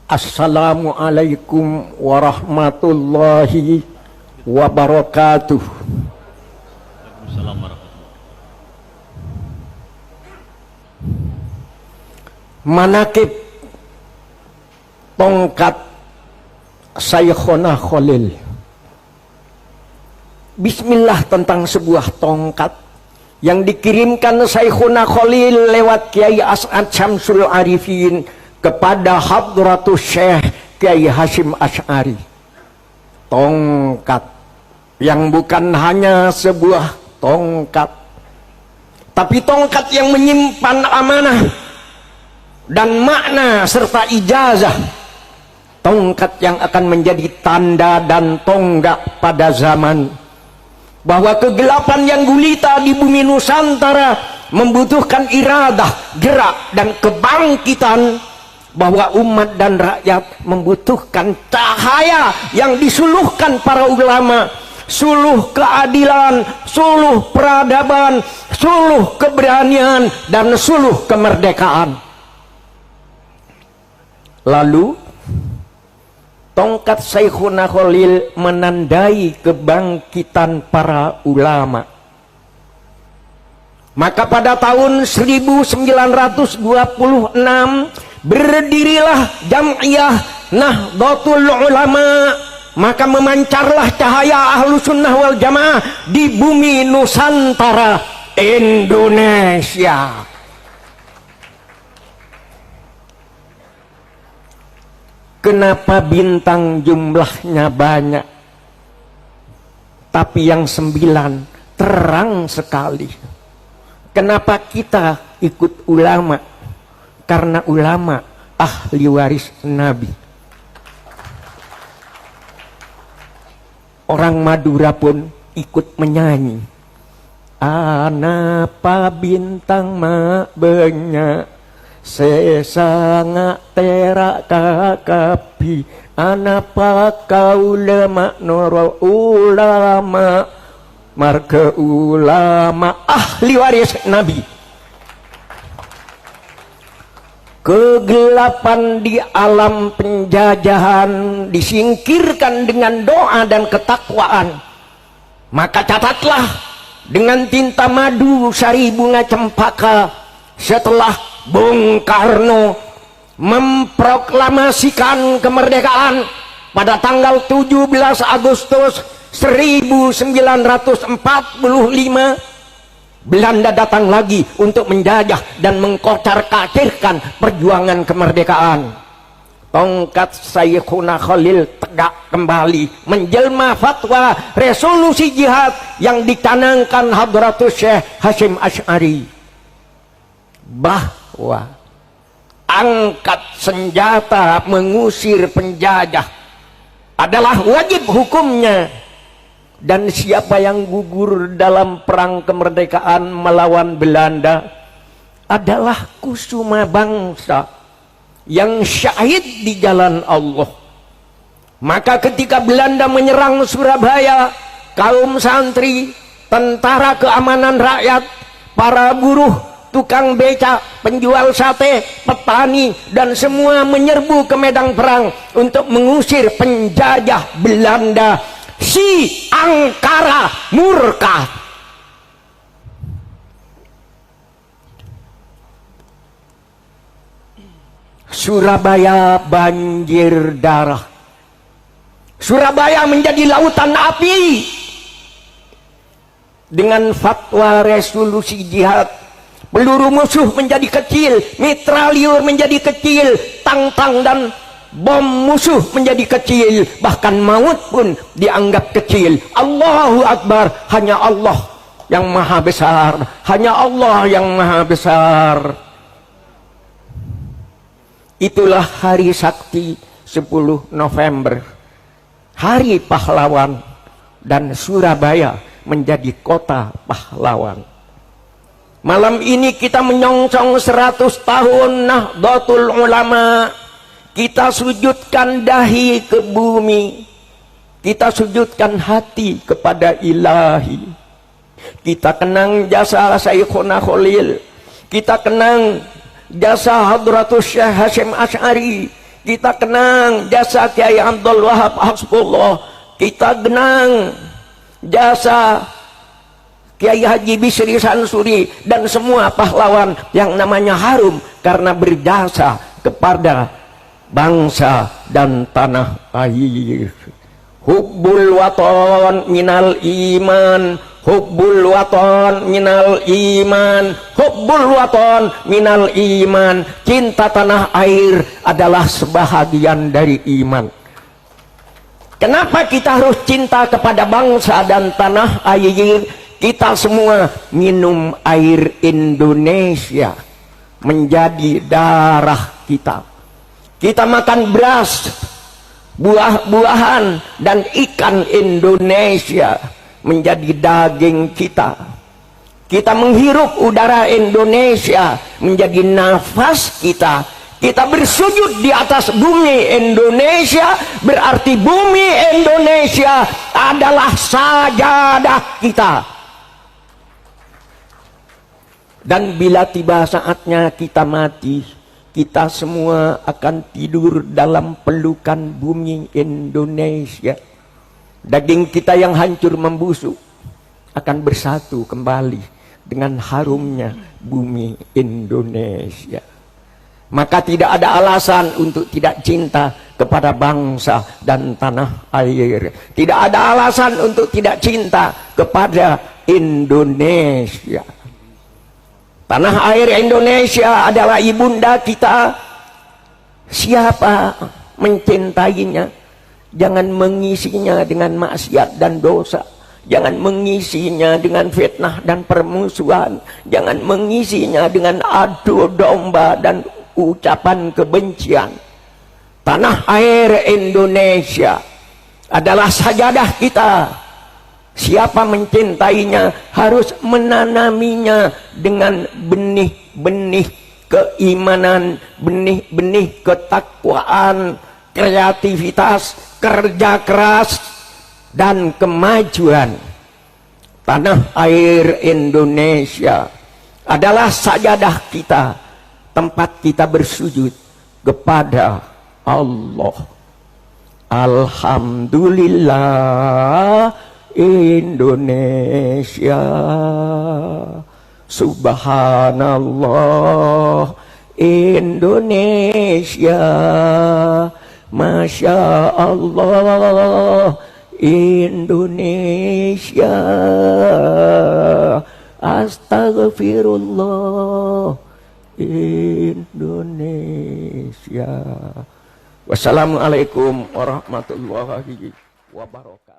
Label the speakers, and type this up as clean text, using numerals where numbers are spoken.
Speaker 1: Assalamualaikum warahmatullahi wabarakatuh.
Speaker 2: Waalaikumsalam warahmatullahi.
Speaker 1: Manakib tongkat Saykhona Khalil. Bismillah tentang sebuah tongkat yang dikirimkan Saykhona Khalil lewat Kiai As'ad Syamsul Arifin kepada Hadratus Syekh Kiai Hasyim Asy'ari. Tongkat yang bukan hanya sebuah tongkat, tapi tongkat yang menyimpan amanah dan makna serta ijazah. Tongkat yang akan menjadi tanda dan tonggak pada zaman bahwa kegelapan yang gulita di bumi Nusantara membutuhkan iradah, gerak dan kebangkitan, bahwa umat dan rakyat membutuhkan cahaya yang disuluhkan para ulama, suluh keadilan, suluh peradaban, suluh keberanian, dan suluh kemerdekaan. Lalu tongkat Saykhuna Khalil menandai kebangkitan para ulama. Maka pada tahun 1926 berdirilah Jam'iyah Nahdlatul Ulama. Maka memancarlah cahaya Ahlus Sunnah wal Jamaah di bumi Nusantara Indonesia. Kenapa bintang jumlahnya banyak, tapi yang 9 terang sekali? Kenapa kita ikut ulama? Karena ulama ahli waris Nabi. Orang Madura pun ikut menyanyi. Anapa bintang mak banyak, sesanga terak kakapi, anapa kau lemak noro ulama, marga ulama ahli waris Nabi. Kegelapan di alam penjajahan disingkirkan dengan doa dan ketakwaan. Maka catatlah dengan tinta madu sari bunga cempaka, setelah Bung Karno memproklamasikan kemerdekaan pada tanggal 17 Agustus 1945, Belanda datang lagi untuk menjajah dan mengkocar-kacirkan perjuangan kemerdekaan. Tongkat Saykhuna Khalil tegak kembali, menjelma fatwa resolusi jihad yang dicanangkan Hadratus Syekh Hasyim Asy'ari, bahwa angkat senjata mengusir penjajah adalah wajib hukumnya. Dan siapa yang gugur dalam perang kemerdekaan melawan Belanda adalah kusuma bangsa yang syahid di jalan Allah. Maka ketika Belanda menyerang Surabaya, kaum santri, tentara keamanan rakyat, para buruh, tukang beca, penjual sate, petani, dan semua menyerbu ke medan perang untuk mengusir penjajah Belanda. Si angkara murka. Surabaya banjir darah. Surabaya menjadi lautan api. Dengan fatwa resolusi jihad, peluru musuh menjadi kecil, mitraliur menjadi kecil, tang-tang dan bom musuh menjadi kecil, bahkan maut pun dianggap kecil. Allahu Akbar, hanya Allah yang maha besar, hanya Allah yang maha besar. Itulah hari sakti 10 November, hari pahlawan, dan Surabaya menjadi kota pahlawan. Malam ini kita menyongsong 100 tahun Nahdlatul Ulama. Kita sujudkan dahi ke bumi, kita sujudkan hati kepada Ilahi. Kita kenang jasa Saykhuna Khalil, kita kenang jasa Hadratus Syekh Hasyim Asy'ari, kita kenang jasa Kiai Abdul Wahab Hasbullah, kita kenang jasa Kiai Haji Bisri Sansuri dan semua pahlawan yang namanya harum karena berjasa kepada bangsa dan tanah air. Hubbul waton minal iman, hubbul waton minal iman, hubbul waton minal iman. Cinta tanah air adalah sebahagian dari iman. Kenapa kita harus cinta kepada bangsa dan tanah air? Kita semua minum air Indonesia menjadi darah kita. Kita makan beras, buah-buahan dan ikan Indonesia menjadi daging kita. Kita menghirup udara Indonesia menjadi nafas kita. Kita bersujud di atas bumi Indonesia, berarti bumi Indonesia adalah sajadah kita. Dan bila tiba saatnya kita mati, kita semua akan tidur dalam pelukan bumi Indonesia. Daging kita yang hancur membusuk akan bersatu kembali dengan harumnya bumi Indonesia. Maka tidak ada alasan untuk tidak cinta kepada bangsa dan tanah air. Tidak ada alasan untuk tidak cinta kepada Indonesia. Tanah air Indonesia adalah ibunda kita. Siapa mencintainya, jangan mengisinya dengan maksiat dan dosa. Jangan mengisinya dengan fitnah dan permusuhan. Jangan mengisinya dengan adu domba dan ucapan kebencian. Tanah air Indonesia adalah sajadah kita. Siapa mencintainya harus menanaminya dengan benih-benih keimanan, benih-benih ketakwaan, kreativitas, kerja keras, dan kemajuan. Tanah air Indonesia adalah sajadah kita, tempat kita bersujud kepada Allah. Alhamdulillah Indonesia, subhanallah Indonesia, masya Allah Indonesia, astagfirullah Indonesia. Wassalamualaikum warahmatullahi wabarakatuh.